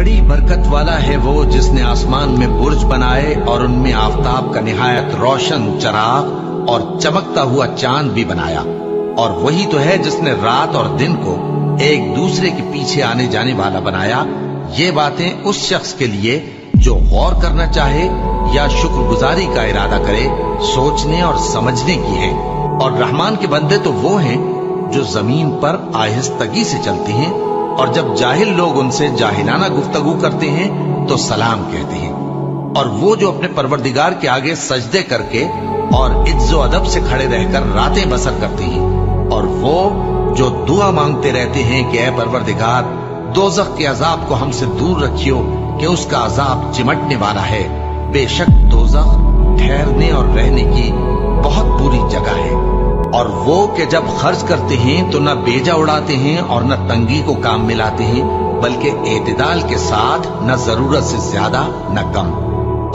बड़ी बरकत वाला है वो जिसने आसमान में बुर्ज बनाए और उनमें आफताब का निहायत रोशन चराग और चमकता हुआ चांद भी बनाया। और वही तो है जिसने रात और दिन को एक दूसरे के पीछे आने जाने वाला बनाया। ये बातें उस शख्स के लिए जो गौर करना चाहे या शुक्रगुजारी का इरादा करे, सोचने और समझने की है। और रहमान के बंदे तो वो हैं जो जमीन पर आहिस्तगी से चलते हैं, और जब जाहिल लोग उनसे जाहिलाना गुफ्तगू करते हैं तो सलाम कहते हैं। और वो जो अपने परवरदिगार के आगे सजदे करके और इज्जो अदब से खड़े रहकर रातें बसर करते हैं। और वो जो दुआ मांगते रहते हैं कि ऐ परवरदिगार, दोज़ख के अजाब को हमसे दूर रखियो कि उसका अजाब चिमटने वाला है। बेशक दोज़ख ठहरने और रहने की बहुत बुरी जगह है। और वो कि जब खर्च करते हैं तो न बेजा उड़ाते हैं और न तंगी को काम में लाते हैं, बल्कि एतदाल के साथ, न जरूरत से ज्यादा न कम।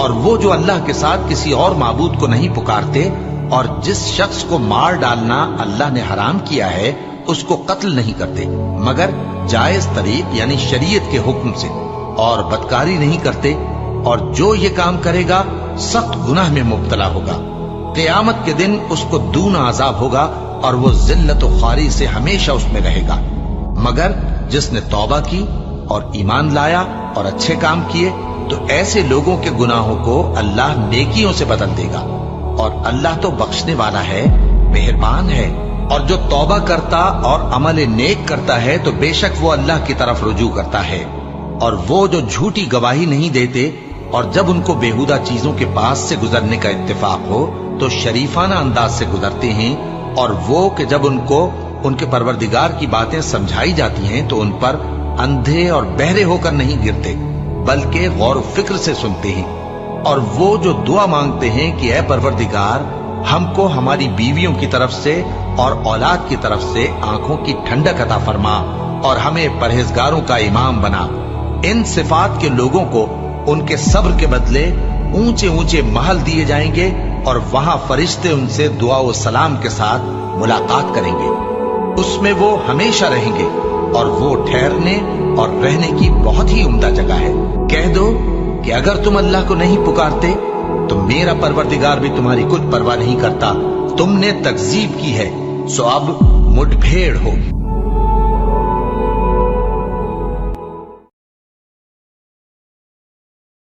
और वो जो अल्लाह के साथ किसी और माबूद को नहीं पुकारते, और जिस शख्स को मार डालना अल्लाह ने हराम किया है उसको कत्ल नहीं करते मगर जायज तरीक यानी शरीयत के हुक्म से, और बदकारी नहीं करते। और जो ये काम करेगा सख्त गुनाह में मुब्तला होगा। क़यामत के दिन उसको दूना अजाब होगा और वो जिल्लत और ख्वारी से हमेशा उसमें रहेगा। मगर जिसने तौबा की और ईमान लाया और अच्छे काम किए तो ऐसे लोगों के गुनाहों को अल्लाह नेकियों से बदल देगा। और अल्लाह तो बख्शने वाला है, मेहरबान है। और जो तौबा करता और अमल नेक करता है तो बेशक वो अल्लाह की तरफ रुजू करता है। और वो जो झूठी गवाही नहीं देते और जब उनको बेहुदा चीजों के पास से गुजरने का इत्तेफाक हो तो शरीफाना अंदाज से गुजरते हैं। और वो कि जब उनको उनके परवरदिगार की बातें समझाई जाती हैं तो उन पर अंधे और बहरे होकर नहीं गिरते बल्कि गौर फिक्र से सुनते हैं। और वो जो दुआ मांगते हैं कि ऐ परवरदिगार, हमको हमारी बीवियों की तरफ से और औलाद की तरफ से आंखों की ठंडक अता फरमा और हमें परहेजगारों का इमाम बना। इन सिफात के लोगों को उनके सब्र के बदले ऊंचे ऊंचे महल दिए जाएंगे और वहां फरिश्ते उनसे दुआ व सलाम के साथ मुलाकात करेंगे। उसमें वो हमेशा रहेंगे और वो ठहरने और रहने की बहुत ही उम्दा जगह है। कह दो कि अगर तुम अल्लाह को नहीं पुकारते तो मेरा परवरदिगार भी तुम्हारी कुछ परवाह नहीं करता। तुमने तकजीब की है सो अब मुठभेड़ होगी।